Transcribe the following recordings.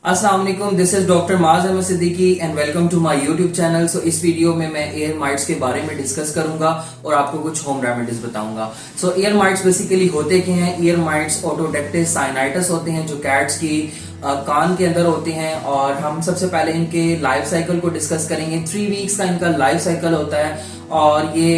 अस्सलाम वालेकुम, this is doctor Maaz Ahmad Siddiqui and welcome to my YouTube channel. So इस video में मैं ईयर माइट्स के बारे में डिस्कस करूंगा और आपको कुछ होम रेमेडीज बताऊंगा। सो ईयर माइट्स बेसिकली होते क्या हैं? ईयर माइट्स ओटोडेक्टिस साइनाइटिस होते हैं जो कैट्स की कान के अंदर होते हैं। और हम सबसे पहले इनके लाइफ साइकिल को डिस्कस करेंगे। 3 वीक्स का इनका लाइफ साइकिल होता है और ये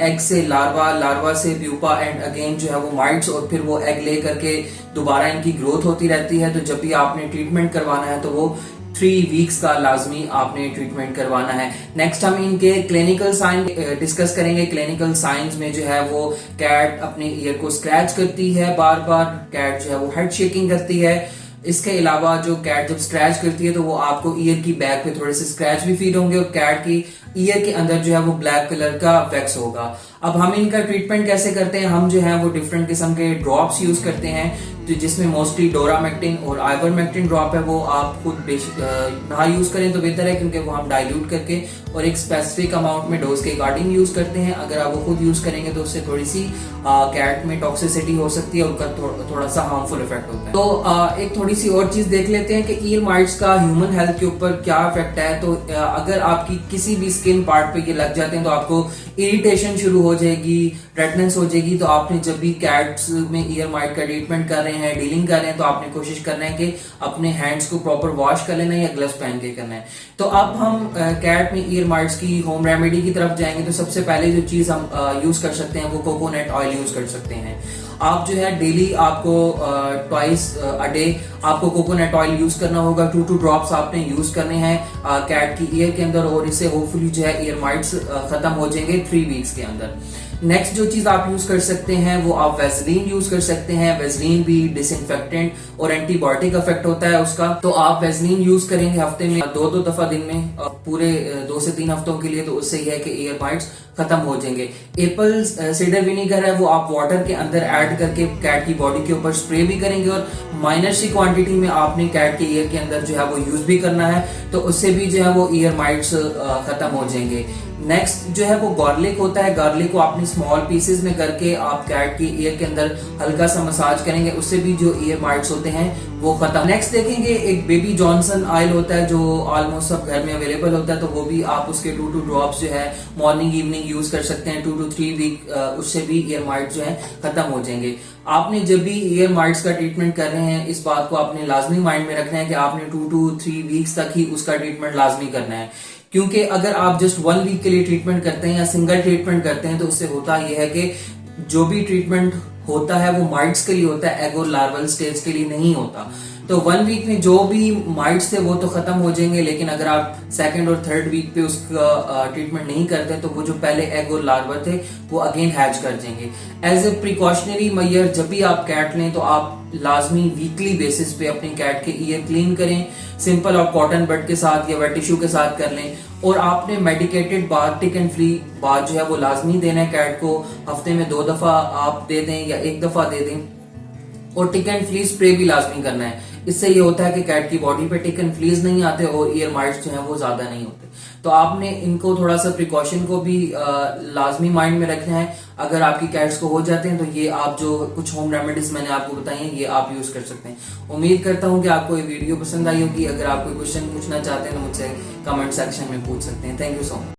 एग से लार्वा, लार्वा से प्यूपा एंड अगेन जो है वो माइट्स, और फिर वो एग ले करके दोबारा इनकी ग्रोथ होती रहती है। तो जब भी आपने ट्रीटमेंट करवाना है तो वो 3 वीक्स का लाजमी आपने ट्रीटमेंट करवाना है। नेक्स्ट हम इनके क्लिनिकल साइन डिस्कस करेंगे। क्लिनिकल साइंस में जो है वो कैट अपने ईयर को स्क्रैच करती है बार बार, कैट जो है वो हेड शेकिंग करती है। इसके अलावा जो कैट जब स्क्रैच करती है तो वो आपको ईयर की बैक पे थोड़े से स्क्रैच भी फील होंगे और कैट की ईयर के अंदर जो है वो ब्लैक कलर का वैक्स होगा। अब हम इनका ट्रीटमेंट कैसे करते हैं? हम जो है वो डिफरेंट किस्म के ड्रॉप्स यूज करते हैं, तो जिसमें मोस्टली डोरामेक्टिन और आइवरमेक्टिन ड्रॉप है। वो आप खुद ना यूज करें तो बेहतर है, क्योंकि वो हम डाइल्यूट करके और एक स्पेसिफिक अमाउंट में डोज के अकॉर्डिंग यूज करते हैं। अगर आप वो खुद यूज करेंगे तो उससे थोड़ी सी कैट में टॉक्सिसिटी हो सकती है और उनका थोड़ा सा हार्मफुल इफेक्ट होता है। तो एक थोड़ी सी और चीज देख लेते हैं कि ईयर माइट्स का ह्यूमन हेल्थ के ऊपर क्या इफेक्ट है। तो अगर आपकी किसी भी स्किन पार्ट पे ये लग जाते हैं तो आपको इरिटेशन शुरू हो जाएगी, रेडनेस हो जाएगी। तो आपने जब भी कैट्स में ईयर माइट का ट्रीटमेंट कर रहे हैं, डीलिंग कर रहे हैं, तो आपने कोशिश करना है कि अपने हैंड्स को प्रॉपर वॉश कर लेना है या ग्लव्स पहन के करना है। तो अब हम कैट में ईयर माइट्स की होम रेमेडी की तरफ जाएंगे। तो सबसे पहले जो चीज हम यूज कर सकते हैं वो कोकोनट ऑयल यूज कर सकते हैं। आप जो है डेली आपको ट्वाइस अ डे आपको कोकोनट ऑयल यूज करना होगा। 2 ड्रॉप्स आपने यूज करने हैं कैट की ईयर के अंदर, और इससे होपफुली जो है ईयर माइट्स खत्म हो जाएंगे 3 वीक्स के अंदर। नेक्स्ट जो चीज आप यूज कर सकते हैं वो आप वेसलीन यूज कर सकते हैं। वेसलीन भी डिसइंफेक्टेंट और एंटीबायोटिक इफेक्ट होता है उसका। तो आप वेसलीन यूज करेंगे हफ्ते में 2 दफा दिन में पूरे 2 से 3 हफ्तों के लिए, तो उससे यह है कि ईयर माइट्स खत्म हो जाएंगे। एप्पल साइडर विनेगर है वो आप वाटर के अंदर ऐड करके कैट की बॉडी के ऊपर स्प्रे भी करेंगे, और माइनर सी क्वांटिटी में आपने कैट के ईयर के अंदर जो है वो यूज भी करना है, तो उससे भी जो है वो ईयर माइट्स खत्म हो जाएंगे। नेक्स्ट जो है वो गार्लिक होता है। गार्लिक को आपने स्मॉल पीसेस में करके आप कैट की ईयर के अंदर हल्का सा मसाज करेंगे, उससे भी जो ईयर माइट्स होते हैं वो खत्म। नेक्स्ट देखेंगे एक बेबी जॉनसन ऑयल होता है जो ऑलमोस्ट सब घर में अवेलेबल होता है, तो वो भी आप उसके 2 ड्रॉप्स जो है मॉर्निंग इवनिंग यूज कर सकते हैं 2 to 3 वीक। उससे भी ईयर माइट्स जो है खत्म हो जाएंगे। आपने जब भी ईयर माइट्स का ट्रीटमेंट कर रहे हैं, इस बात को आपने लाजमी माइंड में रखना है कि आपने 2 to 3 वीक्स तक ही उसका ट्रीटमेंट लाजमी करना है। क्योंकि अगर आप जस्ट 1 वीक के लिए ट्रीटमेंट करते हैं या सिंगल ट्रीटमेंट करते हैं तो उससे होता यह है कि जो भी ट्रीटमेंट होता है वो माइट्स के लिए होता है, एग और लार्वल स्टेज के लिए नहीं होता। तो 1 वीक में जो भी माइट्स थे वो तो खत्म हो जाएंगे, लेकिन अगर आप 2nd और 3rd वीक पे उसका ट्रीटमेंट नहीं करते तो वो जो पहले एग और लार्वा थे वो अगेन हैच कर जाएंगे। एज ए प्रिकॉशनरी मेजर जब भी आप कैट लें तो आप लाजमी वीकली बेसिस पे अपने कैट के ईयर क्लीन करें। सिंपल और कॉटन बड के साथ या वेट टिश्यू के साथ कर लें। और आपने medicated bath, tick and flea bath जो है वो लाजमी देना है कैट को। हफ्ते में 2 दफा आप दे दें या 1 दफा दे दें, और टिक एंड फ्ली स्प्रे भी लाजमी करना है। इससे ये होता है कि कैट की बॉडी पे टिक एंड फ्लीज नहीं आते और ईयर माइट्स जो है वो ज्यादा नहीं होते। तो आपने इनको थोड़ा सा प्रिकॉशन को भी लाजमी माइंड में रखना है। अगर आपकी कैट्स को हो जाते हैं तो ये आप जो कुछ होम रेमेडीज मैंने आपको बताई हैं ये आप यूज कर सकते हैं। उम्मीद करता हूं कि आपको ये वीडियो पसंद आई होगी। अगर आप कोई क्वेश्चन पूछना चाहते हैं तो मुझसे कमेंट सेक्शन में पूछ सकते हैं। Thank you so much.